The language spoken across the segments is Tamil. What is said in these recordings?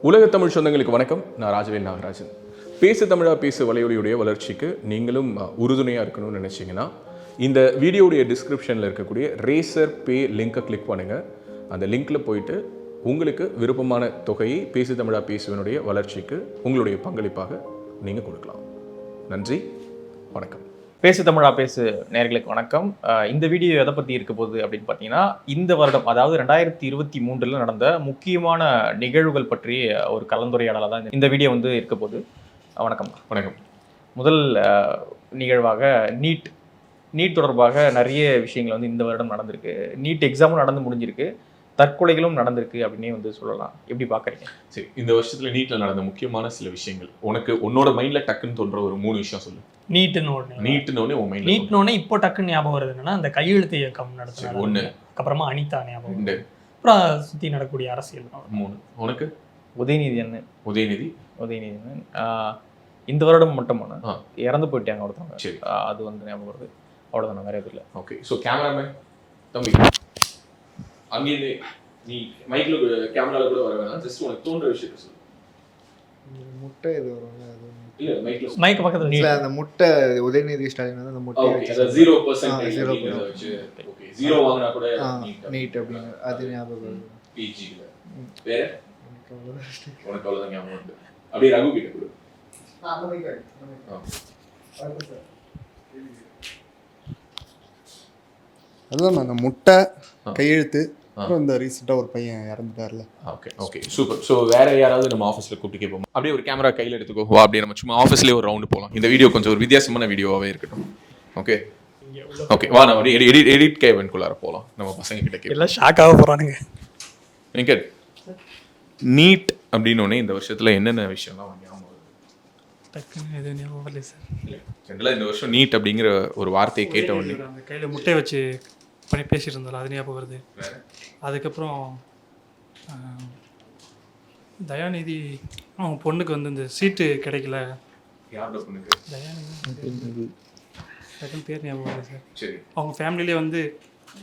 உலக தமிழ் சொந்தங்களுக்கு வணக்கம். நான் ராஜவேல் நாகராஜன். பேசு தமிழா பேசு வலையொலியுடைய வளர்ச்சிக்கு நீங்களும் உறுதுணையாக இருக்கணும்னு நினச்சிங்கன்னா இந்த வீடியோடைய டிஸ்கிரிப்ஷனில் இருக்கக்கூடிய ரேசர் பே லிங்கை கிளிக் பண்ணுங்கள். அந்த லிங்க்கில் போயிட்டு உங்களுக்கு விருப்பமான தொகையை பேசு தமிழா பேசுவனுடைய வளர்ச்சிக்கு உங்களுடைய பங்களிப்பாக நீங்கள் கொடுக்கலாம். நன்றி, வணக்கம். பேசு தமிழா பேசு நேயர்களுக்கு வணக்கம். இந்த வீடியோ எதை பற்றி இருக்க போகுது அப்படின்னு பார்த்தீங்கன்னா, இந்த வருடம் அதாவது 2023 நடந்த முக்கியமான நிகழ்வுகள் பற்றி ஒரு கலந்துரையாடலாக தான் இந்த வீடியோ வந்து இருக்க போகுது. வணக்கம். வணக்கம். முதல் நிகழ்வாக நீட் தொடர்பாக நிறைய விஷயங்கள் வந்து இந்த வருடம் நடந்திருக்கு. நீட் எக்ஸாமும் நடந்து முடிஞ்சிருக்கு, தற்கொலைகளும் நடந்திருக்கு அப்படின்னே வந்து சொல்லலாம். எப்படி பார்க்குறீங்க? சரி, இந்த வருஷத்தில் நீட்டில் நடந்த முக்கியமான சில விஷயங்கள் உனக்கு உன்னோட மைண்டில் டக்குன்னு தோன்ற ஒரு 3 விஷயம் சொல்லு. நீட்டுன்னு இப்போ டக்குன்னு ஞாபகம் வருது என்னன்னா, அந்த கையெழுத்து இயக்கம் நடத்தினாங்க ஒன்று, அப்புறமா அனிதா ஞாபகம், அப்புறம் சுற்றி நடக்கக்கூடிய அரசியல் 3. உனக்கு? உதயநிதி அண்ணன். உதயநிதி அண்ணன் இந்த வருடம் மட்டும் இறந்து போயிட்டாங்க ஒருத்தவங்க. சரி, அது வந்து ஞாபகம் வருது. அவ்வளோதான், வேற எதுவும் இல்லை. ஓகே. ஸோ கேமராமேன் தம்பி, அங்கேருந்து நீ மைக்கில் கேமராவில் கூட வர வேணாம், ஜஸ்ட் உனக்கு தோன்ற விஷயத்தை சொல்லு. முட்டை இது வருவாங்க, அது இல்ல மைக் பக்கத்துல இல்ல, அந்த முட்டை உதயநிதி ஸ்டாலின் வந்து அந்த முட்டை ஓகே, அத 0% வச்சு ஓகே 0 வாங்குனா கூட நீட் அப்படிங்க, அது ஞாபகம் வருது. பிஜில வேற உனக்கு அவ்வளவுதான் ஞாபகம் வருது. அப்படியே ரகு கிட்ட கொடு. அந்த மைக் அதுதான் அந்த முட்டை கையெழுத்து. அப்புறம் இந்த ரீசெண்டாக ஒரு பையன் இறந்துட்டார்ல. Okay okay, super. ஸோ வேற யாராவது நம்ம ஆஃபீஸில் கூப்பிட்டு கேட்போம். அப்படியே ஒரு கேமரா கையில் எடுத்துக்கோ, வா அப்படியே நம்ம சும்மா ஆஃபீஸ்லேயே ஒரு ரவுண்டு போகலாம். இந்த வீடியோ கொஞ்சம் ஒரு வித்தியாசமான வீடியோவாகவே இருக்கட்டும். ஓகே ஓகே, வா நம்ம எடிட் கேவன்குள்ளார போகலாம். நம்ம பசங்க கிட்ட கேட்க எல்லாம் ஷாக்காக போகிறானுங்க. எனக்கு நீட் அப்படின்னோடனே இந்த வருஷத்தில் என்னென்ன விஷயம்லாம் ஞாபகம் வருது? டக்குன்னு எதுவும் ஞாபகம் வரல சார். இல்லை, ஜென்ரலாக இந்த வருஷம் நீட் அப்படிங்கிற ஒரு வார்த்தையை கேட்ட உடனே அந்த கையில் முட்டையை வச்சு பண்ணி பேசிட்டு இருந்தாலும் அது ஞாபகம் வருது. அதுக்கப்புறம் தயாநிதி அவங்க பொண்ணுக்கு வந்து இந்த சீட்டு கிடைக்கல. யாரோட பொண்ணுக்கு? தயாநிதி டக்குன்னு பேர் ஞாபகம் வருது சார். சரி, அவங்க ஃபேமிலியிலே வந்து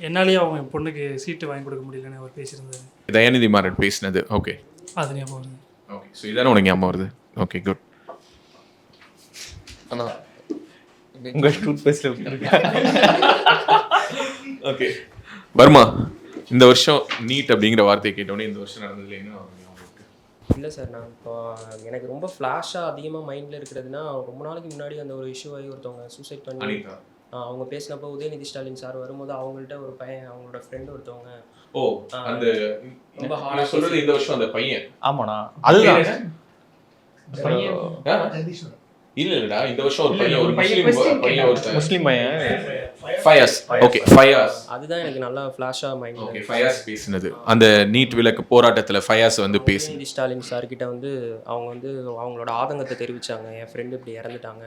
என்னாலேயே அவங்க பொண்ணுக்கு சீட்டு வாங்கி கொடுக்க முடியலன்னு அவர் பேசியிருந்தாரு. தயாநிதி மாறன் பேசினது. ஓகே, அது ஞாபகம் வருது. ஓகே, ஸோ இதானே உனக்கு ஞாபகம் வருது. Okay, good. ஆனால் உங்கள் டூத் பேஸ்ட்டில் ஓகே, வர்மா, இந்த வருஷம் நீட் அப்படிங்கிற வார்த்தையை கேட்டோன்னே இந்த வருஷம் நடந்ததுல என்ன ஞாபகம் இருக்கு? இல்லை சார், நான் இப்போ எனக்கு ரொம்ப ஃப்ளாஷாக அதிகமாக மைண்டில் இருக்கிறதுனா, ரொம்ப நாளைக்கு முன்னாடி அந்த ஒரு இஷ்யூ ஆகி ஒருத்தவங்க சூசைட் பண்ணி அவங்க பேசினப்போ உதயநிதி ஸ்டாலின் சார் வரும்போது அவங்கள்ட்ட ஒரு பையன், அவங்களோட ஃப்ரெண்டு ஒருத்தவங்க அந்த ரொம்ப நான் சொல்றது இந்த வருஷம் அந்த பையன். ஆமாண்ணா, அதுதான் இல்லடா, இந்த வருஷம் ஒரு பையன், ஒரு முஸ்லிம் பையன் ஃபயாஸ். ஓகே, ஃபயாஸ், அதுதான் எனக்கு நல்லா ஃப்ளாஷாக மைண்ட். ஓகே, ஃபயாஸ் பேசினது அந்த நீட் விலக்கு போராட்டத்தில் ஃபயாஸ் வந்து பேசி உதயநிதி ஸ்டாலின் சார்கிட்ட வந்து அவங்க வந்து அவங்களோட ஆதங்கத்தை தெரிவிச்சாங்க. என் ஃப்ரெண்டு இப்படி இறந்துட்டாங்க,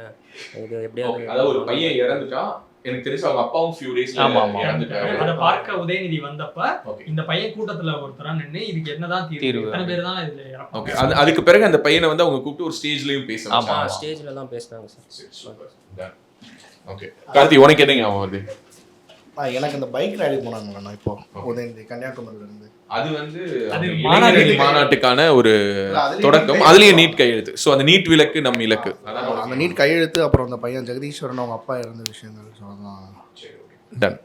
இது எப்படியாவது. அதாவது ஒரு பையன் இறந்துட்டா, எனக்கு தெரிஞ்சு அவங்க அப்பாவும் ஃபியூ டேஸ்ல இறந்துட்டாரு. அத பார்க்க உதயநிதி வந்தப்ப இந்த பையன் கூட்டத்துல ஒருத்தரா நின்னு இதுக்கு என்னதான் தீர்வு, எத்தனை பேர் தான் இதுல இறப்பாங்க. ஓகே, அதுக்கு பிறகு அந்த பையனை வந்து அவங்க கூப்பிட்டு ஒரு ஸ்டேஜ்லயும் பேசுவாங்க. ஸ்டேஜ்ல தான் பேசுனாங்க சார். ஓகே, கார்த்தி, உனக்கு என்ன ஞாபகம் வருது? எனக்கு அந்த பைக் ரைடு போனாங்கண்ணா இப்போ உதயநிதி கன்னியாகுமரியில இருந்து. அது வந்து மாநாட்டுக்கான ஒரு தொடக்கம். அதுலயே நீட் கையெழுத்து. ஸோ அந்த நீட் விலக்கு நம்ம இலக்கு, அந்த நீட் கையெழுத்து. அப்புறம் அந்த பையன் ஜெகதீஸ்வரன் அவங்க அப்பா இறந்த விஷயங்கள். டன்.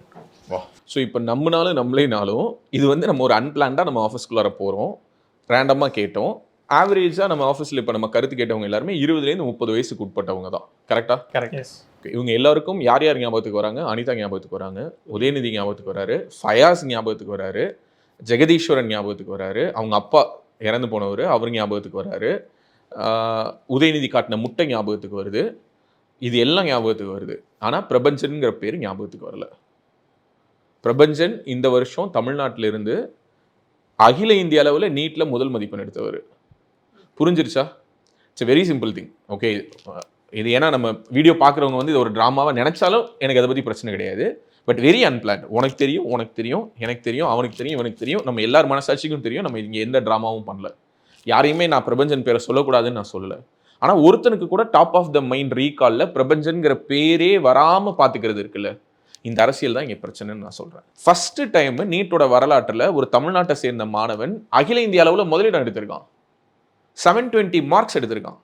வா. ஸோ இப்போ நம்மளேனாலும் இது வந்து நம்ம ஒரு அன்பிளான்டாக நம்ம ஆஃபீஸ்க்குள்ளார போகிறோம், ரேண்டமாக கேட்டோம். ஆவரேஜாக நம்ம ஆஃபீஸில் இப்போ நம்ம கருத்து கேட்டவங்க எல்லாருமே 20 to 30 வயசுக்கு உட்பட்டவங்க தான். கரெக்டாக? கரெக்ட். இவங்க எல்லாருக்கும் யார் யார் ஞாபகத்துக்கு வராங்க? அனிதா ஞாபகத்துக்கு வராங்க, உதயநிதி ஞாபகத்துக்கு வராரு, ஃபயாஸ் ஞாபகத்துக்கு வராரு, ஜெகதீஸ்வரன் ஞாபகத்துக்கு வராரு, அவங்க அப்பா இறந்து போனவர் அவர் ஞாபகத்துக்கு வராரு, உதயநிதி காட்டின முட்டை ஞாபகத்துக்கு வருது. இது எல்லாம் ஞாபகத்துக்கு வருது. ஆனால் பிரபஞ்சன்கிற பேர் ஞாபகத்துக்கு வரல. பிரபஞ்சன் இந்த வருஷம் தமிழ்நாட்டிலிருந்து அகில இந்திய அளவில் நீட்டில் முதல் மதிப்பெண் எடுத்தவர். புரிஞ்சிருச்சா? It's very simple thing. Okay, இது ஏன்னா நம்ம வீடியோ பார்க்குறவங்க வந்து இது ஒரு ட்ராமாவாக நினச்சாலும் எனக்கு அதை பற்றி பிரச்சனை கிடையாது. But very unplanned. உனக்கு தெரியும், எனக்கு தெரியும், அவனுக்கு தெரியும், இவனுக்கு தெரியும், நம்ம எல்லார் மனசாட்சிக்கும் தெரியும். நம்ம இங்கே எந்த ட்ராமாவும் பண்ணல. யாரையுமே நான் பிரபஞ்சன் பேரை சொல்லக்கூடாதுன்னு நான் சொல்லலை. ஆனால் ஒருத்தனுக்கு கூட டாப் ஆஃப் த மைண்ட் ரீகாலில் பிரபஞ்சன்கிற பேரே வராமல் பார்த்துக்கிறது இருக்குல்ல, இந்த அரசியல் தான் இங்கே பிரச்சனைன்னு நான் சொல்கிறேன். ஃபர்ஸ்ட் டைம் நீட்டோட வரலாற்றில் ஒரு தமிழ்நாட்டை சேர்ந்த மாணவன் அகில இந்திய அளவில் முதலிடம் எடுத்திருக்கான். 720 மார்க்ஸ் எடுத்திருக்கான்.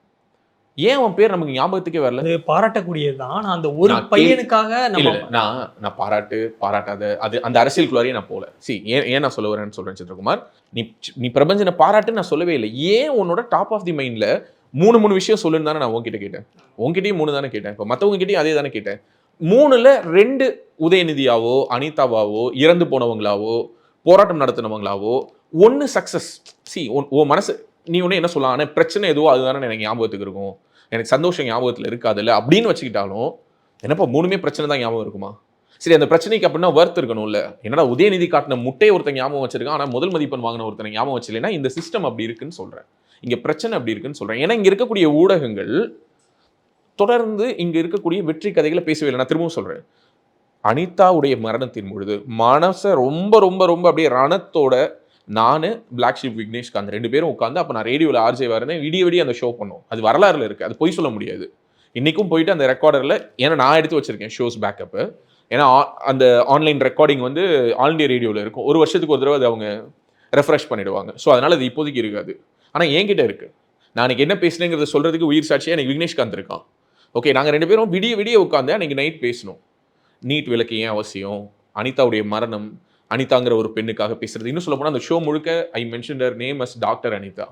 ஏன் அவன் பேர் நமக்கு ஞாபகத்துக்கே வரல? அது பாராட்டக்கூடியதுதான். ஆனா அந்த ஒரு பையனுக்காக இல்ல நான் பாராட்டாத அது அந்த அரசியலுக்குள்ளாரையே நான் போல. ஏன் நான் சொல்ல வரேன்னு சொல்றேன் சித்ரகுமார், நீ பிரபஞ்சனை பாராட்டு நான் சொல்லவே இல்லை. ஏன் உன்னோட டாப் ஆஃப் தி மைண்ட்ல 3 விஷயம் சொல்லுன்னு தானே நான் உன்கிட்ட கேட்டேன். உன்கிட்டயும் 3 தானே கேட்டேன். இப்போ மற்றவங்க கிட்டயும் அதே தானே கேட்டேன். 3ல் 2 உதயநிதியாவோ அனிதாவாவோ இறந்து போனவங்களாவோ போராட்டம் நடத்தினவங்களாவோ 1 சக்சஸ். உன் மனசு நீ ஒன்று என்ன சொல்லலாம், ஆனால் பிரச்சனை எதுவோ அதுதானே எனக்கு ஞாபகத்துக்கு இருக்கும், எனக்கு சந்தோஷம் ஞாபகத்தில் இருக்காதுல்ல அப்படின்னு வச்சுக்கிட்டாலும் என்னப்பா 3மே பிரச்சனை தான் ஞாபகம் இருக்குமா? சரி, அந்த பிரச்சனைக்கு அப்படின்னா வர்த் இருக்கணும்ல. என்னடா உதயநிதி காட்டின முட்டையை ஒருத்தன் ஞாபகம் வச்சிருக்கான், ஆனால் முதல் மதிப்பெண் வாங்கின ஒருத்தனை ஞாபகம் வச்சில்லைன்னா இந்த சிஸ்டம் அப்படி இருக்குன்னு சொல்கிறேன். இங்கே பிரச்சனை அப்படி இருக்குன்னு சொல்கிறேன். ஏன்னா இங்கே இருக்கக்கூடிய ஊடகங்கள் தொடர்ந்து இங்கே இருக்கக்கூடிய வெற்றி கதைகளை பேசவே இல்லை. நான் திரும்பவும் சொல்கிறேன், அனிதாவுடைய மரணத்தின் பொழுது மனசை ரொம்ப ரொம்ப ரொம்ப அப்படியே ரணத்தோட நான் பிளாக் ஷீப் விக்னேஷ்காந்த் 2 பேரும் உட்காந்து, அப்போ நான் ரேடியோவில் ஆர்ஜே வரேன், விடிய அந்த ஷோ பண்ணோம். அது வரலாறுல இருக்குது, அது பொய் சொல்ல முடியாது. இன்றைக்கும் போயிட்டு அந்த ரெக்கார்டரில், ஏன்னா நான் எடுத்து வச்சிருக்கேன் ஷோஸ் பேக்கப்பு, ஏன்னா அந்த ஆன்லைன் ரெக்கார்டிங் வந்து ஆல் இண்டியா ரேடியோவில் இருக்கும். 1 வருஷத்துக்கு ஒரு தடவை அது அவங்க ரெஃப்ரெஷ் பண்ணிடுவாங்க. ஸோ அதனால் அது இப்போதைக்கு இருக்காது. ஆனால் என்கிட்ட இருக்குது. நான் அன்றைக்கி என்ன பேசுனேங்கிறத சொல்கிறதுக்கு உயிர் சாட்சியாக எனக்கு விக்னேஷ்காந்த் இருக்கான். ஓகே, நாங்கள் 2 பேரும் விடிய உட்காந்து அன்றைக்கி நைட் பேசணும். நீட் விலக்கு ஏன் அவசியம், அனிதாவுடைய மரணம், அனிதாங்கிற ஒரு பெண்ணுக்காக பேசுறது. இன்னும் சொல்ல போனால் அந்த ஷோ முழுக்க I mention her name as doctor Anita.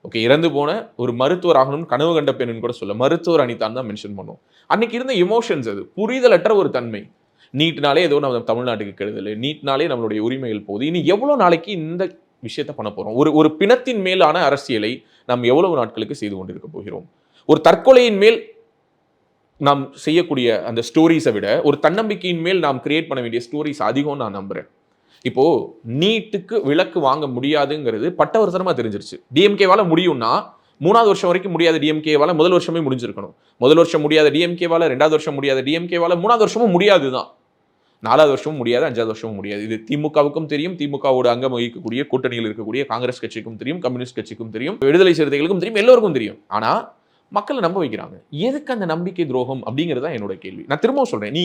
Okay, இறந்து போன ஒரு மருத்துவர் ஆகணும்னு கனவு கண்ட பெண்ணுன்னு கூட சொல்ல, மருத்துவர் அனிதான்னு தான் மென்ஷன் பண்ணும். அன்னைக்கு இருந்த எமோஷன்ஸ், அது புரிதலற்ற ஒரு தன்மை. நீட்னாலே ஏதோ நம்ம தமிழ்நாட்டுக்கு கெடுதல், நீட்னாலே நம்மளுடைய உரிமைகள் போகுது. இனி எவ்வளோ நாளைக்கு இந்த விஷயத்தை பண்ண போகிறோம்? ஒரு பிணத்தின் மேலான அரசியலை நாம் எவ்வளவு நாட்களுக்கு செய்து கொண்டிருக்க போகிறோம்? ஒரு தற்கொலையின் மேல் நாம் செய்யக்கூடிய அந்த ஸ்டோரிஸை விட ஒரு தன்னம்பிக்கையின் மேல் நாம் கிரியேட் பண்ண வேண்டிய ஸ்டோரிஸ் அதிகம் நான் நம்புறேன். இப்போ நீட்டுக்கு விலக்கு வாங்க முடியாதுங்கிறது பட்டவர்த்தனமா தெரிஞ்சிருச்சு. டிஎம்கேவால முடியும்னா 3வது வருஷம் வரைக்கும் முடியாத டிஎம்கேவால முதல் வருஷமே முடிஞ்சிருக்கணும். முதல் வருஷம் முடியாத டிஎம்கேவால 2வது வருஷம் முடியாத டிஎம்கேவால 3வது வருஷமும் முடியாதுதான், 4வது வருஷமும் முடியாது, 5வது வருஷமும் முடியாது. இது திமுகவுக்கும் தெரியும், திமுகவோட அங்கம் வகிக்கக்கூடிய கூட்டணியில் இருக்கக்கூடிய காங்கிரஸ் கட்சிக்கும் தெரியும், கம்யூனிஸ்ட் கட்சிக்கும் தெரியும், விடுதலை சிறுத்தைகளுக்கும் தெரியும், எல்லோருக்கும் தெரியும். ஆனா மக்களை நம்ப வைக்கிறாங்க. எதுக்கு அந்த நம்பிக்கை துரோகம் அப்படிங்கிறது தான் என்னோட கேள்வி. நான் திரும்பவும் சொல்றேன், நீ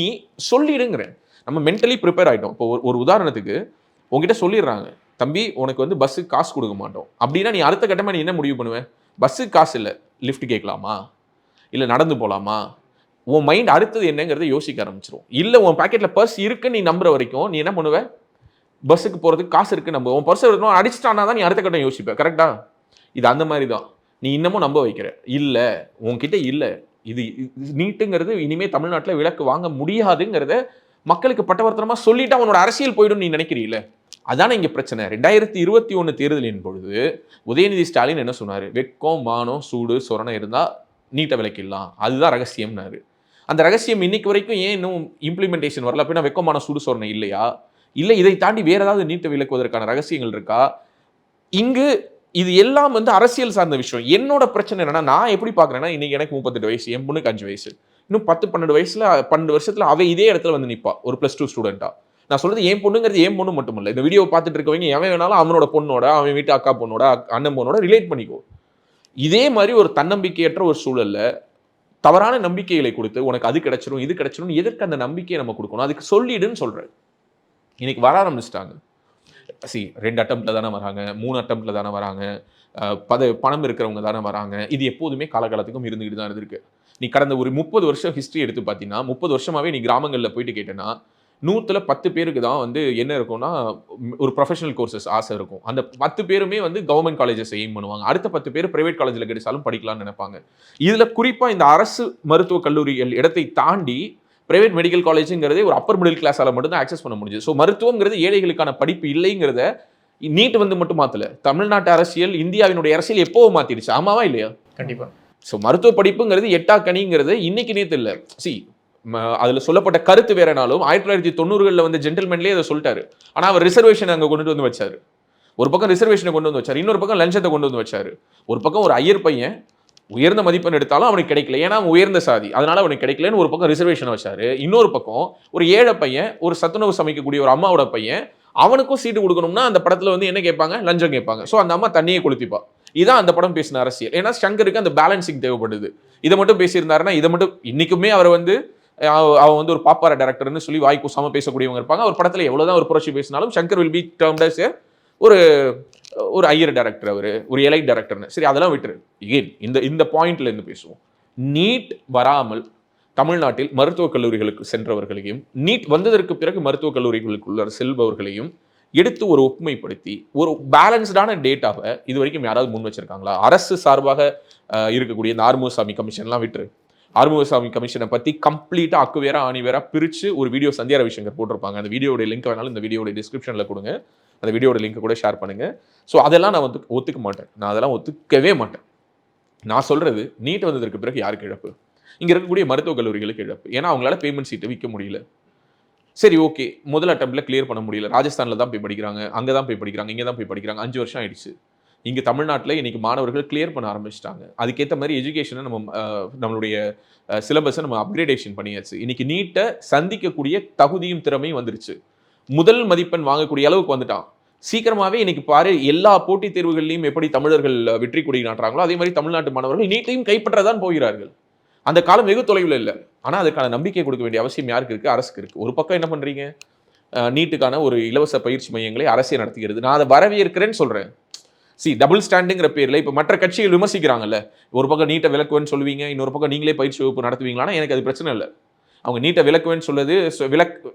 சொல்லிடுங்கிறேன். நம்ம மென்டலி ப்ரிப்பேர் ஆகிட்டோம். இப்போ ஒரு உதாரணத்துக்கு உங்ககிட்ட சொல்லிடுறாங்க, தம்பி உனக்கு வந்து பஸ்ஸுக்கு காசு கொடுக்க மாட்டோம் அப்படின்னா நீ அடுத்த கட்டமாக நீ என்ன முடிவு பண்ணுவேன்? பஸ்ஸுக்கு காசு இல்லை, லிஃப்ட் கேட்கலாமா, இல்லை நடந்து போகலாமா? உன் மைண்ட் அடுத்தது என்னங்கிறத யோசிக்க ஆரம்பிச்சிடும். இல்லை உன் பாக்கெட்டில் பர்ஸ் இருக்குன்னு நீ நம்புற வரைக்கும் நீ என்ன பண்ணுவ? பஸ்ஸுக்கு போகிறதுக்கு காசு இருக்குன்னு நம்ப. உன் பர்ஸ் இருக்கணும் அடிச்சிட்டானா தான் நீ அடுத்த கட்டம் யோசிப்ப. கரெக்டா? இது அந்த மாதிரி தான். நீ இன்னமும் நம்ப வைக்கிற. இல்லை உன்கிட்ட இல்லை, இது நீட்டுங்கிறது இனிமேல் தமிழ்நாட்டில் விலக்கு வாங்க முடியாதுங்கிறத மக்களுக்கு பட்டவர்த்தனமா சொல்லிட்டு அவனோட அரசியல் போயிடும் நீ நினைக்கிறீல்ல? அதானே இங்க பிரச்சனை. 2021 தேர்தலின் பொழுது உதயநிதி ஸ்டாலின் என்ன சொன்னாரு? வெட்கம், மானம், சூடு, சொரணை இருந்தா நீட்டை விலக்கிடலாம், அதுதான் ரகசியம்னாரு. அந்த ரகசியம் இன்னைக்கு வரைக்கும் ஏன் இன்னும் இம்ப்ளிமெண்டேஷன் வரல? அப்படின்னா வெட்கம், மானம், சூடு, சொரணை இல்லையா? இல்லை இதை தாண்டி வேற ஏதாவது நீட்டை விலக்குவதற்கான ரகசியங்கள் இருக்கா? இங்கு இது எல்லாம் வந்து அரசியல் சார்ந்த விஷயம். என்னோட பிரச்சனை என்னன்னா, நான் எப்படி பார்க்குறேன்னா, இன்னைக்கு எனக்கு 38 வயசு, என் பொண்ணுக்கு 5 வயசு. இன்னும் 10-12 வருஷத்துல அவ இதே இடத்துல வந்து நிற்பா, ஒரு +2 ஸ்டூடெண்டா. நான் சொல்றது என் பொண்ணுங்கிறது என் பொண்ணு மட்டும் இல்லை. இந்த வீடியோ பார்த்துட்டு இருக்கவங்க எவன் வேணாலும் அவனோட பொண்ணோட, அவன் வீட்டு அக்கா பொண்ணோட, அண்ணன் பொண்ணோட ரிலேட் பண்ணிக்கோ. இதே மாதிரி ஒரு தன்னம்பிக்கையற்ற ஒரு சூழல்ல தவறான நம்பிக்கைகளை கொடுத்து உனக்கு அது கிடைச்சிடும் இது கிடைச்சிடும், எதற்கு அந்த நம்பிக்கையை நம்ம கொடுக்கணும்? அதுக்கு சொல்லிடுன்னு சொல்றேன். இன்னைக்கு வர ஆரம்பிச்சிட்டாங்க. 2 அட்டம்ப்ட்ல தானே வராங்க, 3 அட்டம்ப்ட்ல தானே வராங்க, பணம் இருக்கிறவங்க தானே வராங்க. இது எப்போதுமே காலகாலத்துக்கும் இருந்துகிட்டு தான் இருக்கு. நீ கடந்த ஒரு 30 வருஷம் ஹிஸ்ட்ரி எடுத்து பார்த்தீங்கன்னா, 30 வருஷமாவே நீ கிராமங்களில் போயிட்டு கேட்டேன்னா 100ல் 10 பேருக்கு தான் வந்து என்ன இருக்கும்னா ஒரு ப்ரொஃபஷனல் கோர்சஸ் ஆசை இருக்கும். அந்த 10 பேருமே வந்து கவர்மெண்ட் காலேஜஸ் எய்ம் பண்ணுவாங்க. அடுத்த 10 பேர் பிரைவேட் காலேஜில் கிடைச்சாலும் படிக்கலாம்னு நினைப்பாங்க. இதில் குறிப்பாக இந்த அரசு மருத்துவக் கல்லூரிகள் இடத்தை தாண்டி பிரைவேட் மெடிக்கல் காலேஜுங்கிறதே ஒரு அப்பர் மிடில் கிளாஸால் மட்டும்தான் ஆக்சஸ் பண்ண முடிஞ்சது. ஸோ மருத்துவங்கிறது ஏழைகளுக்கான படிப்பு இல்லைங்கிறத நீட் வந்து மட்டும் மாற்றலை, தமிழ்நாட்டு அரசியல், இந்தியாவினுடைய அரசியல் எப்போவோ மாற்றிடுச்சு. ஆமாவா இல்லையா? கண்டிப்பாக. ஸோ மருத்துவ படிப்புங்கிறது எட்டாக்கணிங்கிறது இன்னைக்கு நேற்று இல்லை. அதில் சொல்லப்பட்ட கருத்து வேறனாலும் 1990களில் வந்து ஜென்டில்மேன்லேயே அதை சொல்லிட்டாரு. ஆனால் அவர் ரிசர்வேஷன் அங்கே கொண்டு வந்து வச்சாரு. ஒரு பக்கம் ரிசர்வேஷனை கொண்டு வந்து வச்சார், இன்னொரு பக்கம் லஞ்சத்தை கொண்டு வந்து வச்சாரு. ஒரு பக்கம் ஒரு ஐயர் பையன் உயர்ந்த மதிப்பெண் எடுத்தாலும் அவனுக்கு கிடைக்கல, ஏன்னா அவன் உயர்ந்த சாதி, அதனால அவனுக்கு கிடைக்கலன்னு ஒரு பக்கம் ரிசர்வேஷன் வச்சாரு. இன்னொரு பக்கம் ஒரு ஏழை பையன், ஒரு சத்துணவு சமைக்கக்கூடிய ஒரு அம்மாவோட பையன், அவனுக்கும் சீட்டு கொடுக்கணும்னா அந்த படத்தில் வந்து என்ன கேட்பாங்க? லஞ்சம் கேட்பாங்க. ஸோ அந்த அம்மா தண்ணியை கொளுத்திப்பா. இதான் அந்த படம் பேசின அரசியல். ஏன்னா சங்கருக்கு அந்த பேலன்சிங் தேவைப்படுது. இதை மட்டும் பேசியிருந்தாருன்னா, இதை மட்டும் இன்னைக்குமே அவர் வந்து அவன் வந்து ஒரு பாப்பார டேரக்டர்னு சொல்லி வாய் கூசாம பேசக்கூடியவங்க இருப்பாங்க. அவர் படத்தில் எவ்வளோதான் ஒரு புரட்சி பேசினாலும் Shankar will be termed as ஒரு ஒரு ஹையர் டைரக்டர் அவர், ஒரு எலைட் டைரக்டர்னு. சரி அதெல்லாம் விட்டுரு. ஏன் இந்த பாயிண்ட்ல இருந்து பேசுவோம். நீட் வராமல் தமிழ்நாட்டில் மருத்துவக் கல்லூரிகளுக்கு சென்றவர்களையும், நீட் வந்ததற்கு பிறகு மருத்துவக் கல்லூரிகளுக்குள்ள செல்பவர்களையும் எடுத்து ஒரு ஒப்புமைப்படுத்தி ஒரு பேலன்ஸ்டான டேட்டாவை இது வரைக்கும் யாராவது முன் வச்சிருக்காங்களா? அரசு சார்பாக இருக்கக்கூடிய இந்த ஆறுமுகசாமி கமிஷன்லாம் விட்டுரு. ஆறுமுகசாமி கமிஷனை பற்றி கம்ப்ளீட்டாக அக்குவேரா ஆணிவேரா பிரித்து ஒரு வீடியோ சந்தியா ரவிசங்கர் போட்டிருப்பாங்க. அந்த வீடியோட லிங்க் வேணாலும் இந்த வீடியோட டிஸ்கிரிப்ஷனில் கொடுங்க. அந்த வீடியோட லிங்க் கூட ஷேர் பண்ணுங்க. ஸோ அதெல்லாம் நான் வந்து ஒத்துக்க மாட்டேன். நான் அதெல்லாம் ஒத்துக்கவே மாட்டேன். நான் சொல்றது நீட் வந்ததற்கு பிறகு யாருக்கு இழப்பு? இங்கே இருக்கக்கூடிய மருத்துவக் கல்லூரிகளுக்கு இழப்பு. ஏன்னா அவங்களால பேமெண்ட் சீட்டை விற்க முடியல. சரி ஓகே, முதல் அட்டம்ப்ட்ல கிளியர் பண்ண முடியல. ராஜஸ்தானில் தான் போய் படிக்கிறாங்க, அங்கே தான் போய் படிக்கிறாங்க, இங்கே தான் போய் படிக்கிறாங்க. 5 வருஷம் ஆயிடுச்சு. இங்கே தமிழ்நாட்டில் இன்னைக்கு மாணவர்கள் கிளியர் பண்ண ஆரம்பிச்சிட்டாங்க. அதுக்கேற்ற மாதிரி எஜுகேஷனை நம்மளுடைய சிலபஸை நம்ம அப்கிரேடேஷன் பண்ணியாச்சு. இன்னைக்கு நீட்டை சந்திக்கக்கூடிய தகுதியும் திறமையும் வந்துருச்சு. முதல் மதிப்பெண் வாங்கக்கூடிய அளவுக்கு வந்துட்டான். சீக்கிரமாகவே இன்னைக்கு பாரு, எல்லா போட்டித் தேர்வுகள்லையும் எப்படி தமிழர்கள் வெற்றி கொடி நாட்டுறாங்களோ அதே மாதிரி தமிழ்நாட்டு மாணவர்கள் நீட்டையும் கைப்பற்றதான் போகிறார்கள். அந்த காலம் வெகு தொலைவில் இல்லை. ஆனால் அதுக்கான நம்பிக்கை கொடுக்க வேண்டிய அவசியம் யாருக்கு இருக்குது? அரசுக்கு இருக்குது. ஒரு பக்கம் என்ன பண்ணுறீங்க? நீட்டுக்கான ஒரு இலவச பயிற்சி மையங்களை அரசே நடத்துகிறது. நான் அதை வரவேற்கிறேன்னு சொல்கிறேன். டபுள் ஸ்டாண்டுங்கிற பேரில் இப்போ மற்ற கட்சிகள் விமர்சிக்கிறாங்கல்ல, ஒரு பக்கம் நீட்டை விலக்குவேன்னு சொல்லுவீங்க, இன்னொரு பக்கம் நீங்களே பயிற்சி வகுப்பு நடத்துவீங்களான்னா எனக்கு அது பிரச்சனை இல்லை. அவங்க நீட்டை விலக்குவேன்னு சொல்லுது,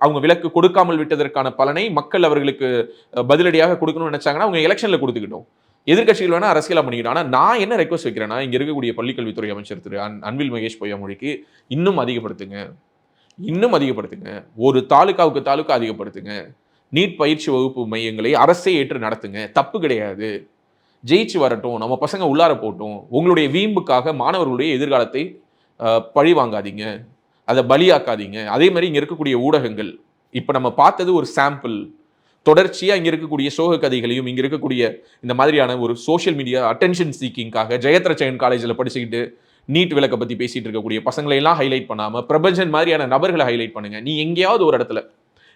அவங்க விலக்கு கொடுக்காமல் விட்டதற்கான பலனை மக்கள் அவர்களுக்கு பதிலடியாக கொடுக்கணும்னு நினைச்சாங்கன்னா அவங்க எலெக்ஷனில் கொடுத்துக்கிட்டோம். எதிர்கட்சிகள் வேணா அரசியலா பண்ணிக்கிட்டோம். ஆனால் நான் என்ன ரெக்வஸ்ட் வைக்கிறேன்னா, இங்கே இருக்கக்கூடிய பள்ளிக்கல்வித்துறை அமைச்சர் திரு அன்பில் மகேஷ் பொய்யாமொழிக்கு இன்னும் அதிகப்படுத்துங்க, இன்னும் அதிகப்படுத்துங்க. ஒரு தாலுக்காவுக்கு தாலுக்கா அதிகப்படுத்துங்க. நீட் பயிற்சி வகுப்பு மையங்களை அரசே ஏற்று நடத்துங்க. தப்பு கிடையாது. ஜெயிச்சு வரட்டும், நம்ம பசங்க உள்ளார போட்டோம். உங்களுடைய வீம்புக்காக மாணவர்களுடைய எதிர்காலத்தை பழி வாங்காதீங்க, அதை பலியாக்காதீங்க. அதே மாதிரி இங்கே இருக்கக்கூடிய ஊடகங்கள், இப்போ நம்ம பார்த்தது ஒரு சாம்பிள். தொடர்ச்சியாக இங்கே இருக்கக்கூடிய சோக கதைகளையும் இங்கே இருக்கக்கூடிய இந்த மாதிரியான ஒரு சோஷியல் மீடியா அட்டென்ஷன் சீக்கிங்காக ஜெயத்ரச்சயன் காலேஜில் படிச்சுக்கிட்டு நீட் விளக்கை பற்றி பேசிகிட்டு இருக்கக்கூடிய பசங்களையெல்லாம் ஹைலைட் பண்ணாமல் பிரபஞ்சன் மாதிரியான நபர்களை ஹைலைட் பண்ணுங்க. நீ எங்கேயாவது ஒரு இடத்துல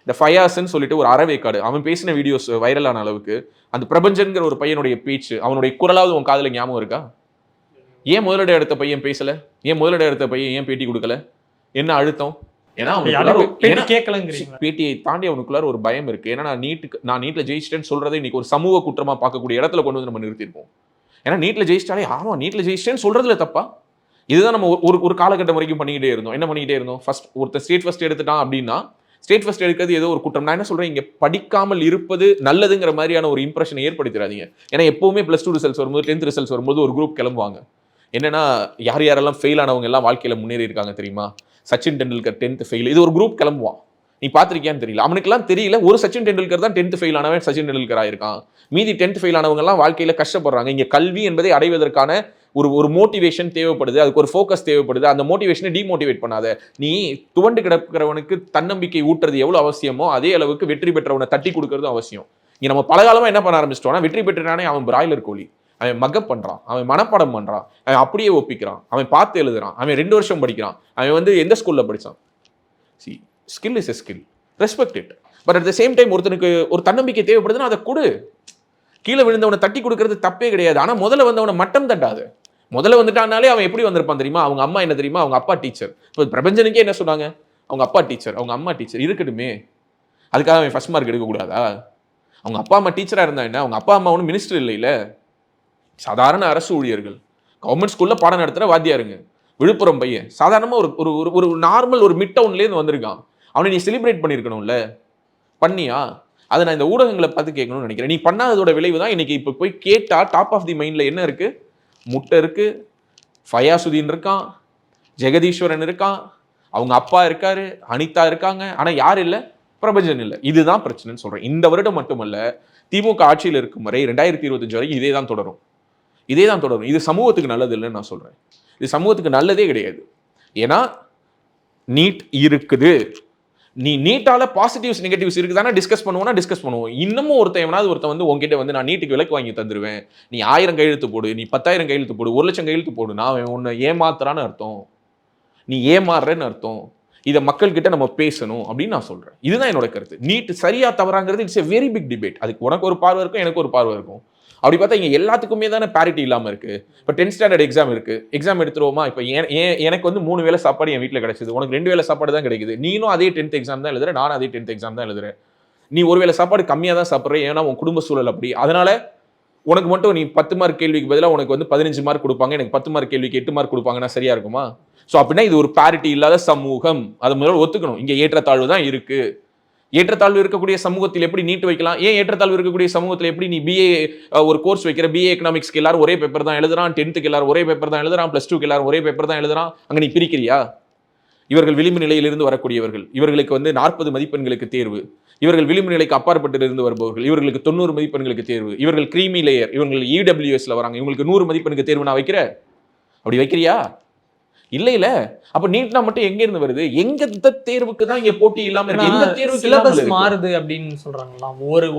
இந்த ஃபயாஸ்ன்னு சொல்லிட்டு ஒரு அறவேக்காடு அவன் பேசின வீடியோஸ் வைரலான அளவுக்கு அந்த பிரபஞ்சன்கிற ஒரு பையனுடைய பேச்சு, அவனுடைய குரலாவது உன் காதில் ஞாபகம் இருக்கா? ஏன் முதலிட எடுத்த பையன் பேசல? ஏன் முதலிட எடுத்த பையன் ஏன் பேட்டி கொடுக்கல? என்ன அழுத்தம்? ஏன்னா பேட்டியை தாண்டி அவனுக்குள்ளார ஒரு பயம் இருக்கு. ஏன்னா நான் நீட்ல ஜெயிச்சிட்டேன்னு சொல்றதை இன்னைக்கு ஒரு சமூக குற்றமா பார்க்கக்கூடிய இடத்துல கொண்டு வந்து நம்ம நிறுத்திருப்போம். ஏன்னா நீட்ல ஜெயிச்சிட்டாலே ஆமா நீட்ல ஜெயிச்சிட்டேன்னு சொல்றதுல தப்பா? இதுதான் நம்ம ஒரு காலகட்டம் வரைக்கும் பண்ணிக்கிட்டே இருந்தோம். என்ன பண்ணிக்கிட்டே இருந்தோம்? ஒருத்தர் ஸ்டேட் ஃபர்ஸ்ட் எடுத்துட்டான் அப்படின்னா ஸ்டேட் ஃபர்ஸ்ட் எடுக்கிறது ஏதோ ஒரு குற்றம். நான் என்ன சொல்றேன், இங்க படிக்காமல் இருப்பது நல்லதுங்கிற மாதிரியான ஒரு இம்ப்ரெஷனை ஏற்படுத்திடாதீங்க. ஏன்னா எப்பவுமே +2 ரிசல்ட்ஸ் வரும்போது 10th ரிசல்ட்ஸ் வரும்போது ஒரு குரூப் கிளம்புவாங்க. என்னன்னா யாரெல்லாம் ஃபெயில் ஆனவங்க எல்லாம் வாழ்க்கையில முன்னேறி இருக்காங்க தெரியுமா? சச்சின் டெண்டுல்கர் 10th ஃபெயில், இது ஒரு குரூப் கிளம்புவான். நீ பார்த்திருக்கியான்னு தெரியல. அவனுக்குலாம் தெரியல, ஒரு சச்சின் டெண்டுல்கர் தான் 10th ஃபெயில் ஆனவன் சச்சின் டெண்டுல்கர் ஆயிருக்கான். மீதி 10th ஃபெயில் ஆனவங்க எல்லாம் வாழ்க்கையில கஷ்டப்படுறாங்க. இங்க கல்வி என்பதை அடைவதற்கான ஒரு மோட்டிவேஷன் தேவைப்படுது, அதுக்கு ஒரு ஃபோக்கஸ் தேவைப்படுது. அந்த மோட்டிவேஷனை டிமோட்டிவேட் பண்ணாத. நீ துவண்டு கிடக்கிறவனுக்கு தன்னம்பிக்கை ஊட்டுறது எவ்வளவு அவசியமோ அதே அளவுக்கு வெற்றி பெற்றவனை தட்டி கொடுக்கறதும் அவசியம். இங்க நம்ம பலகாலமா என்ன பண்ண ஆரம்பிச்சிட்டோம்னா, வெற்றி பெற்றானே அவன் பிராய்லர் கோழி, அவன் மக்கப் பண்றான், அவன் மனப்பாடம் பண்றான், அவன் அப்படியே ஒப்பிக்கிறான், அவன் பார்த்து எழுதுறான், அவன் 2 வருஷம் படிக்கிறான், அவன் எந்த ஸ்கூல்ல படிச்சான். Skill is a skill, respect it. But at the same time ஒருத்தனுக்கு ஒரு தன்னம்பிக்கை தேவைப்படுதுன்னா அதை கொடு. கீழே விழுந்தவனை தட்டி கொடுக்கறது தப்பே கிடையாது. ஆனா முதல்ல வந்தவனை மட்டம் தட்டாது. முதல்ல வந்துட்டானாலே அவன் எப்படி வந்திருப்பான் தெரியுமா? அவங்க அம்மா என்ன தெரியுமா? அவங்க அப்பா டீச்சர். இப்போ பிரபஞ்சனுக்கே என்ன சொன்னாங்க? அவங்க அப்பா டீச்சர், அவங்க அம்மா டீச்சர். இருக்கட்டுமே, அதுக்காக அவன் ஃபர்ஸ்ட் மார்க் எடுக்கக்கூடாதா? அவங்க அப்பா அம்மா டீச்சராக இருந்தா என்ன? அவங்க அப்பா அம்மா ஒன்றும் மினிஸ்டர் இல்லைல்ல, சாதாரண அரசு ஊழியர்கள், கவர்மெண்ட் ஸ்கூல்ல பாடம் நடத்துகிற வாத்தியாருங்க. விழுப்புரம் பையன் சாதாரணமாக ஒரு நார்மல் ஒரு மிட் டவுன்லேருந்து வந்திருக்கான். அவனை நீ செலிப்ரேட் பண்ணியிருக்கணும்ல, பண்ணியா? அதை நான் இந்த ஊடகங்களை பார்த்து கேட்கணும்னு நினைக்கிறேன். நீ பண்ணாததோட விளைவு தான் இன்னைக்கு இப்போ போய் கேட்டா டாப் ஆஃப் தி மைண்ட்ல என்ன இருக்கு? முட்டை இருக்கு, ஃபயாசுதீன் இருக்கான், ஜெகதீஸ்வரன் இருக்கான், அவங்க அப்பா இருக்காரு, அனிதா இருக்காங்க. ஆனா யார் இல்லை? பிரபஞ்சன் இல்லை. இதுதான் பிரச்சனைன்னு சொல்றேன். இந்த வருடம் மட்டுமல்ல, திமுக ஆட்சியில் இருக்கும் வரை 2025 வரைக்கும் இதே தான் தொடரும். இது சமூகத்துக்கு நல்லது இல்லைன்னு நான் சொல்றேன். இது சமூகத்துக்கு நல்லதே கிடையாது. ஏன்னா நீட் இருக்குது, நீ நீட்டால பாசிட்டிவ்ஸ் நெகட்டிவ்ஸ் இருக்குதானா டிஸ்கஸ் பண்ணுவோம். இன்னமும் ஒருத்தன் உங்ககிட்ட நான் நீட்டுக்கு விலக்கு வாங்கி தந்துருவேன், நீ 1000 கையெழுத்து போடு, நீ 10,000 கையெழுத்து போடு, 1,00,000 கையெழுத்து போடு, நான் உன்னை ஏமாத்துறான்னு அர்த்தம், நீ ஏமாறுறேன்னு அர்த்தம். இதை மக்கள்கிட்ட நம்ம பேசணும் அப்படின்னு நான் சொல்றேன். இதுதான் என்னோட கருத்து. நீட் சரியா தவறாங்கிறது it's a very big debate. அதுக்கு உனக்கு ஒரு பார்வை இருக்கும், எனக்கு ஒரு பார்வை இருக்கும். அப்படி பார்த்தா இங்க எல்லாத்துக்குமே தானே பேரிட்டி இல்லாமல் இருக்கு. இப்போ 10th ஸ்டாண்டர்ட் எக்ஸாம் இருக்கு, எக்ஸாம் எடுத்துருவோமா? இப்போ எனக்கு 3 வேளை சாப்பாடு என் வீட்டில் கிடைச்சது, உனக்கு 2 வேளை சாப்பாடு தான் கிடைக்குது. நீனும் அதே 10th எக்ஸாம் தான் எழுதுற, நானும் அதே 10th எக்ஸாம் தான் எழுதுறேன். நீ 1 வேளை சாப்பாடு கம்மியாக தான் சாப்பிட்ற, ஏன்னா உன் குடும்ப சூழல் அப்படி. அதனால உனக்கு மட்டும் நீ 10 மார்க் கேள்விக்கு பதிலாக உனக்கு வந்து 15 மார்க் கொடுப்பாங்க, எனக்கு 10 மார்க் கேள்விக்கு 8 மார்க் கொடுப்பாங்கன்னா சரியா இருக்குமா? ஸோ அப்படின்னா இது ஒரு பேரிட்டி இல்லாத சமூகம், அதை முதல்ல ஒத்துக்கணும். இங்கே ஏற்றத்தாழ்வு தான் இருக்கு. ஏற்றத்தாழ்வு இருக்கக்கூடிய சமூகத்தில் எப்படி நீட் வைக்கலாம்? ஏன் ஏற்றத்தாழ்வு இருக்கக்கூடிய சமூகத்தில் எப்படி நீ பிஏ ஒரு கோர்ஸ் வைக்கிற, பிஏ எக்கனாமிக்ஸ்க்கு எல்லாரும் ஒரே பேப்பர் தான் எழுதுறான், 10th எல்லாரும் ஒரே பேப்பர் தான் எழுதுறான், +2 எல்லாரும் ஒரே பேப்பர் தான் எழுதுறான், அங்கே நீ பிரிக்கிறியா? இவர்கள் விளிம்பு நிலையிலிருந்து வரக்கூடியவர்கள், இவர்களுக்கு வந்து 40 மதிப்பெண்களுக்கு தேர்வு, இவர்கள் விளிம்பு நிலைக்கு அப்பாற்பட்டிலிருந்து வருபவர்கள், இவர்களுக்கு 90 மதிப்பெண்களுக்கு தேர்வு, இவர்கள் கிரீமி லேயர், இவர்கள் இடபிள்யூஎஸ்ல வராங்க, இவங்களுக்கு 100 மதிப்பெண்ணுக்கு தேர்வு நான் வைக்கிறேன். அப்படி வைக்கிறியா? இல்ல. அப்ப நீட்னா மட்டும் எங்க இருந்து வருது? எங்க தேர்வுக்கு தான் இங்க போட்டி இல்லாம இருக்கு? எந்த தேர்வுக்கு சிலபஸ் மாறுது அப்படின்னு சொல்றாங்களா?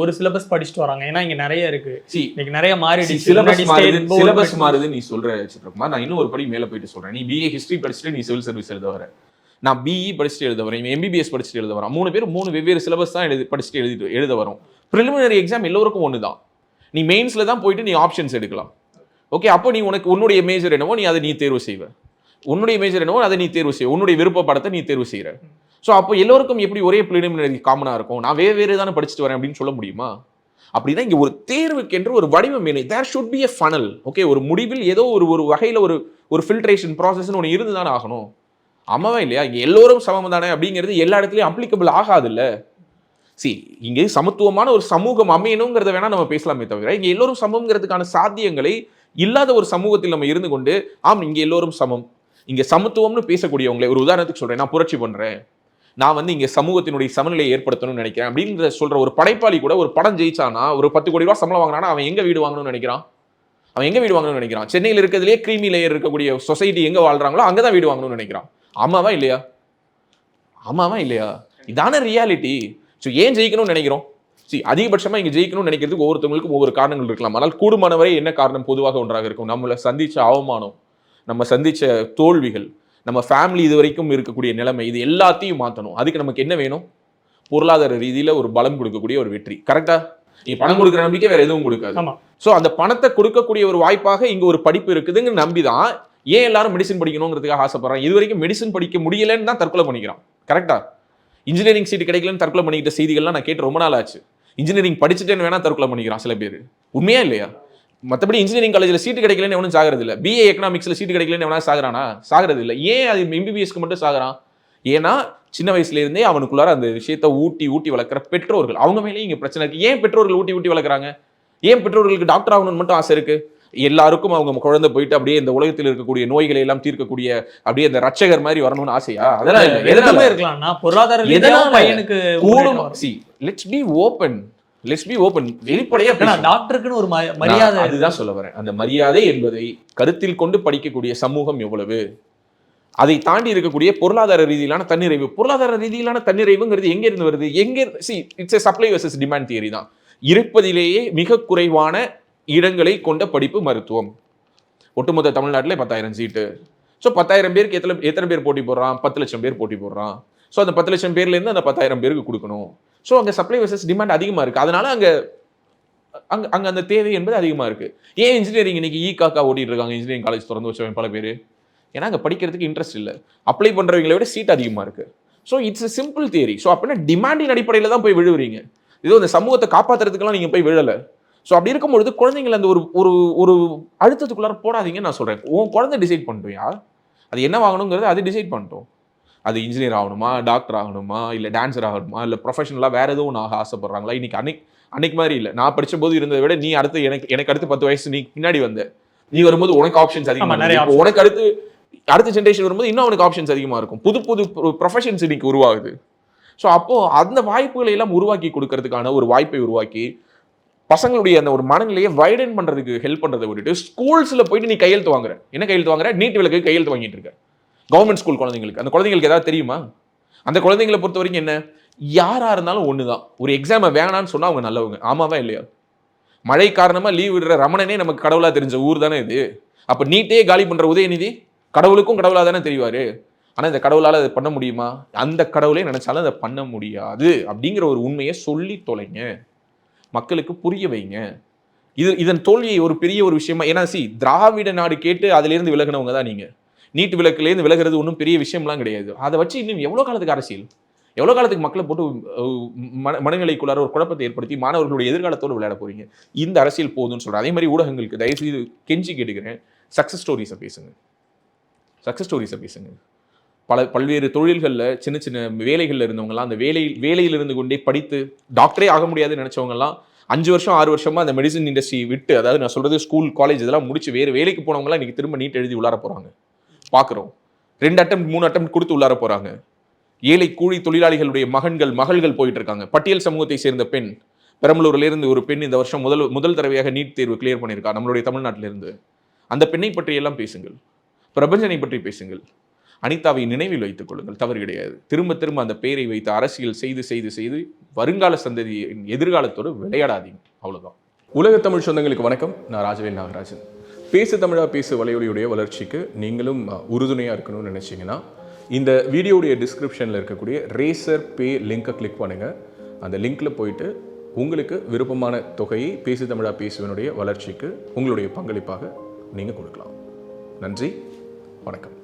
ஒரு சிலபஸ் படிச்சுட்டு வராங்க. ஏன்னா இங்க நிறைய இருக்கு, இன்னைக்கு நிறைய மாறிடுச்சு. சிலபஸ் மாறுது நீ சொல்ற சித்ரகுமார். நான் இன்னும் ஒரு படி மேல போயிட்டு சொல்றேன். நீ பிஏ ஹிஸ்டரி படிச்சுட்டு நீ சிவில் சர்வீஸ் எழுத வர, நான் பிஇ படிச்சுட்டு எழுத வரேன், எம்பிபிஎஸ் படிச்சுட்டு எழுத வரேன். 3 பேர் 3 வெவ்வேறு சிலபஸ் தான் படிச்சுட்டு எழுத வரும். ப்ரிலிமினரி எக்ஸாம் எல்லோருக்கும் ஒன்று தான். நீ மெயின்ஸ்ல தான் போயிட்டு நீ ஆப்ஷன்ஸ் எடுக்கலாம். ஓகே, அப்போ நீ உனக்கு உன்னுடைய மேஜர் என்னவோ நீ அதை நீ தேர்வு செய்வ, உன்னுடைய மேஜர் என்னவோ அதை நீ தேர்வு செய்ய, உன்னுடைய விருப்ப படத்தை நீ தேர்வு செய்யற. ஸோ அப்போ எல்லோருக்கும் எப்படி ஒரே ப்ரிலிமினரி காமனா இருக்கும்? நான் வேறு தானே படிச்சுட்டு வரேன் அப்படின்னு சொல்ல முடியுமா? அப்படின்னா இங்க ஒரு தேர்வுக்கு என்று ஒரு வடிவம் வேணும். There should be a funnel. Okay, ஒரு முடிவில் ஏதோ ஒரு வகையில் ஒரு ஃபில்ட்ரேஷன் ப்ராசஸ்ன்னு ஒன்று இருந்து தானே ஆகணும். ஆமாவா இல்லையா? இங்க எல்லோரும் சமம் தானே அப்படிங்கிறது எல்லா இடத்துலையும் அப்ளிகபிள் ஆகாது இல்ல. இங்கே சமத்துவமான ஒரு சமூகம் அமையணுங்கிறத வேணா நம்ம பேசலாமே தவிர இங்க எல்லோரும் சமம்ங்கிறதுக்கான சாத்தியங்களை இல்லாத ஒரு சமூகத்தில் நம்ம இருந்து கொண்டு இங்க எல்லோரும் சமம், இங்க சமத்துவம்னு பேசக்கூடியவங்களை ஒரு உதாரணத்துக்கு சொல்றேன். நான் புரட்சி பண்றேன், நான் வந்து இங்க சமூகத்தினுடைய சமநிலையை ஏற்படுத்தணும்னு நினைக்கிறேன் அப்படின்னு சொல்ற ஒரு படைப்பாளி கூட ஒரு படம் ஜெயிச்சானா, ஒரு 10 கோடி ரூபாய் சம்பளம் வாங்கினானா, அவன் எங்க வீடு வாங்கணும்னு நினைக்கிறான்? சென்னையில் இருக்கிறதுலே கிரீமி லேயர் இருக்கக்கூடிய சொசைட்டி எங்க வாழ்றாங்களோ அங்கதான் வீடு வாங்கணும்னு நினைக்கிறான். ஆமாவா இல்லையா? இதான ரியாலிட்டி. ஸோ ஏன் ஜெயிக்கணும்னு நினைக்கிறோம்? அதிகபட்சமா இங்க ஜெயிக்கணும்னு நினைக்கிறதுக்கு ஒவ்வொருத்தவங்களுக்கும் ஒவ்வொரு காரணங்கள் இருக்கலாம். ஆனால் கூடுமானவரை என்ன காரணம் பொதுவாக ஒன்றாக இருக்கும்? நம்மளை சந்திச்ச அவமானம், நம்ம சந்திச்ச தோல்விகள், நம்ம ஃபேமிலி இது வரைக்கும் இருக்கக்கூடிய நிலைமை, இது எல்லாத்தையும் மாற்றணும். அதுக்கு நமக்கு என்ன வேணும்? பொருளாதார ரீதியில ஒரு பலம் கொடுக்கக்கூடிய ஒரு வெற்றி. கரெக்டா? நீ பணம் கொடுக்குற நம்பிக்கை வேற எதுவும் கொடுக்காது. ஸோ அந்த பணத்தை கொடுக்கக்கூடிய ஒரு வாய்ப்பாக இங்க ஒரு படிப்பு இருக்குதுங்க நம்பிதான் ஏன் எல்லாரும் மெடிசன் படிக்கணுங்கிறதுக்காக ஆசைப்படுறான். இது வரைக்கும் மெடிசன் படிக்க முடியலன்னு தான் தற்கொலை பண்ணிக்கிறான். கரெக்டா? இன்ஜினியரிங் சீட் கிடைக்கலன்னு தற்கொலை பண்ணிக்கிட்ட செய்திகள்லாம் நான் கேட்டு ரொம்ப நாள் ஆச்சு. இன்ஜினியரிங் படிச்சுட்டேன்னு வேணா தற்கொலை பண்ணிக்கிறான் சில பேர். உண்மையா இல்லையா? மற்றபடி இன்ஜினியரிங் காலேஜில் சீட்டு கிடைக்கலன்னு எவனும் சாகிறது இல்லை. பிஏ எக்கனாமிக்ஸில் சீட்டு கிடைக்கலன்னு எவனா சாகுறானா? சாகிறது இல்லை. ஏன் அது எம்பிபிஎஸ்க்கு மட்டும் சாகுறான்? ஏன்னா சின்ன வயசுல இருந்தே அவனுக்குள்ளார அந்த விஷயத்தை ஊட்டி வளர்க்குற பெற்றோர்கள், அவங்க மேலேயும் இங்கே பிரச்சனை இருக்கு. ஏன் பெற்றோர்கள் ஊட்டி வளர்க்குறாங்க? ஏன் பெற்றோர்களுக்கு டாக்டர் ஆகணும்னு மட்டும் ஆசை இருக்கு? எல்லாருக்கும் அவங்க குழந்தை போயிட்டு அப்படியே இந்த உலகத்தில் இருக்கக்கூடிய நோய்களை எல்லாம் தீர்க்கக்கூடிய அப்படியே அந்த ரட்சகர் மாதிரி வரணும்னு ஆசையா? அதெல்லாம் இல்லை. எதனால இருக்கலாம்னா பொருளாதார பையனுக்கு லெட்ஸ் பி ஓபன். வெளிப்படையா டாக்டருக்கு ஒரு மரியாதை, அதுதான் சொல்ல வரேன். அந்த மரியாதை என்பதை கருத்தில் கொண்டு படிக்கக்கூடிய சமூகம் எவ்வளவு, அதை தாண்டி இருக்கக்கூடிய பொருளாதார ரீதியிலான தன்னிறைவுங்கிறது எங்க இருந்து வருது? It's supply versus demand theory தான். இருப்பதிலேயே மிக குறைவான இடங்களை கொண்ட படிப்பு மருத்துவம். ஒட்டுமொத்த தமிழ்நாட்டில் 10,000 சீட்டு. ஸோ 10,000 பேருக்கு எத்தனை பேர் போட்டி போடுறான்? 10 லட்சம் பேர் போட்டி போடுறான். ஸோ அந்த 10 லட்சம் பேர்லேருந்து அந்த 10,000 பேருக்கு கொடுக்கணும். ஸோ அங்கே சப்ளை வெர்சஸ் டிமாண்ட் அதிகமாக இருக்குது. அதனால அங்கே அந்த தேவை என்பது அதிகமாக இருக்குது. ஏன் இன்ஜினியரிங் இன்னைக்கு காக்கா ஓட்டிட்டு இருக்காங்க? இன்ஜினியரிங் காலேஜ் திறந்து வச்சவங்க பல பேர். ஏன்னா அங்கே படிக்கிறதுக்கு இன்ட்ரெஸ்ட் இல்லை. அப்ளை பண்ணுறவங்களை விட சீட் அதிகமாக இருக்குது. So it's simple theory. So அப்படின்னா டிமாண்டின் அடிப்படையில் தான் போய் விழுவுறீங்க. ஏதோ அந்த சமூகத்தை காப்பாற்றுறதுக்கெல்லாம் நீங்கள் போய் விழலை. ஸோ அப்படி இருக்கும்பொழுது குழந்தைங்களை அந்த ஒரு அழுத்தத்துக்குள்ளார போடாதீங்கன்னு நான் சொல்கிறேன். உன் குழந்தை டிசைட் பண்ணிட்டோம், அது என்ன வாங்கணுங்கிறது அது டிசைட் பண்ணிட்டோம். அது இன்ஜினியர் ஆகணுமா, டாக்டர் ஆகணுமா, இல்லை டான்ஸர் ஆகணுமா, இல்லை ப்ரொஃபஷனலாக வேறு எதுவும் ஆக ஆசைப்படுறாங்களா? இன்னைக்கு அன்னைக்கு மாதிரி இல்லை. நான் படித்த போது இருந்ததை விட நீ அடுத்து எனக்கு அடுத்து 10 வயசு நீ பின்னாடி நீ வரும்போது உனக்கு ஆப்ஷன்ஸ் அதிகமாக, உனக்கு அடுத்த ஜென்ரேஷன் வரும்போது இன்னும் அவனுக்கு ஆப்ஷன்ஸ் அதிகமாக இருக்கும். புது ப்ரொஃபஷன்ஸ் இன்னைக்கு உருவாகுது. ஸோ அப்போ அந்த வாய்ப்புகளை எல்லாம் உருவாக்கி கொடுக்கறதுக்கான ஒரு வாய்ப்பை உருவாக்கி பசங்களுடைய அந்த ஒரு மனநிலையை வைடன் பண்றதுக்கு ஹெல்ப் பண்றதை விட்டுட்டு ஸ்கூல்ஸ்ல போயிட்டு நீ கையெழுத்து வாங்குற. என்ன கையெழுத்து வாங்குற? நீட் விலக்கு கையெழுத்து வாங்கிட்டு இருக்க. கவர்மெண்ட் ஸ்கூல் குழந்தைங்களுக்கு, அந்த குழந்தைங்களுக்கு ஏதாவது தெரியுமா? அந்த குழந்தைங்களை பொறுத்த வரைக்கும் என்ன, யாரா இருந்தாலும் ஒண்ணுதான். ஒரு எக்ஸாமை வேணான்னு சொன்னா அவங்க நல்லவங்க. ஆமாவா இல்லையா? மழை காரணமா லீவ் விடுற ரமணனே நமக்கு கடவுளா தெரிஞ்ச ஊர் தானே இது. அப்ப நீட்டே காலி பண்ற உதயநிதி கடவுளுக்கும் கடவுளா தானே தெரிவாரு. ஆனா இந்த கடவுளால அதை பண்ண முடியுமா? அந்த கடவுளே நினைச்சாலும் அதை பண்ண முடியாது அப்படிங்கிற ஒரு உண்மையை சொல்லி தொலைங்க, மக்களுக்கு புரிய வைங்க. இதன் தோல்வியை ஒரு பெரிய ஒரு விஷயமா, ஏன்னா திராவிட நாடு கேட்டு அதிலிருந்து விலகினவங்க தான் நீங்க. நீட் விலக்குலேருந்து விலகிறது ஒன்றும் பெரிய விஷயம்லாம் கிடையாது. அதை வச்சு இன்னும் எவ்வளோ காலத்துக்கு அரசியல்? எவ்வளோ காலத்துக்கு மக்களை போட்டு மனநிலைக்குள்ளார ஒரு குழப்பத்தை ஏற்படுத்தி மாணவர்களுடைய எதிர்காலத்தோடு விளையாட போறீங்க? இந்த அரசியல் போகுதுன்னு சொல்கிறேன். அதே மாதிரி ஊடகங்களுக்கு தயவுசெய்து கெஞ்சி கேட்டுக்கிறேன், சக்ஸஸ் ஸ்டோரிஸை பேசுங்க. சக்ஸஸ் ஸ்டோரிஸை பேசுங்க. பல்வேறு தொழில்களில் சின்ன சின்ன வேலைகளில் இருந்தவங்கலாம் அந்த வேலையில் இருந்து கொண்டே படித்து டாக்டரே ஆக முடியாதுன்னு நினச்சவங்கலாம் 5 வருஷம் 6 வருஷமா அந்த மெடிசன் இண்டஸ்ட்ரி விட்டு, அதாவது நான் சொல்கிறது ஸ்கூல் காலேஜ் இதெல்லாம் முடிச்சு வேறு வேலைக்கு போனவங்களாம் இன்றைக்கி திரும்ப நீட் எழுதி உள்ளார போகிறாங்க. பார்க்குறோம். 2 அட்டெம்ப்ட் 3 அட்டெம்ப்ட் கொடுத்து உள்ளார போகிறாங்க. ஏழை கூலி தொழிலாளிகளுடைய மகள்கள் போயிட்டு இருக்காங்க. பட்டியல் சமூகத்தை சேர்ந்த பெண், பெரம்பலூர்லேருந்து ஒரு பெண் இந்த வருஷம் முதல் தடவையாக நீட் தேர்வு கிளியர் பண்ணியிருக்கா நம்மளுடைய தமிழ்நாட்டிலிருந்து. அந்த பெண்ணை பற்றியெல்லாம் பேசுங்கள், பிரபஞ்சனை பற்றி பேசுங்கள். அனிதாவை நினைவில் வைத்துக் கொள்ளுங்கள், தவறு கிடையாது. திரும்ப திரும்ப அந்த பெயரை வைத்து அரசியல் செய்து வருங்கால சந்ததியின் எதிர்காலத்தோடு விளையாடாதீங்க. அவ்வளோதான். உலக தமிழ் சொந்தங்களுக்கு வணக்கம். நான் ராஜவேல் நாகராஜன். பேசு தமிழா பேசு வலையொலியுடைய வளர்ச்சிக்கு நீங்களும் உறுதுணையாக இருக்கணும்னு நினச்சிங்கன்னா இந்த வீடியோடைய டிஸ்கிரிப்ஷனில் இருக்கக்கூடிய ரேசர் பே லிங்கை கிளிக் பண்ணுங்கள். அந்த லிங்க்கில் போயிட்டு உங்களுக்கு விருப்பமான தொகையை பேசு தமிழா பேசுவனுடைய வளர்ச்சிக்கு உங்களுடைய பங்களிப்பாக நீங்கள் கொடுக்கலாம். நன்றி, வணக்கம்.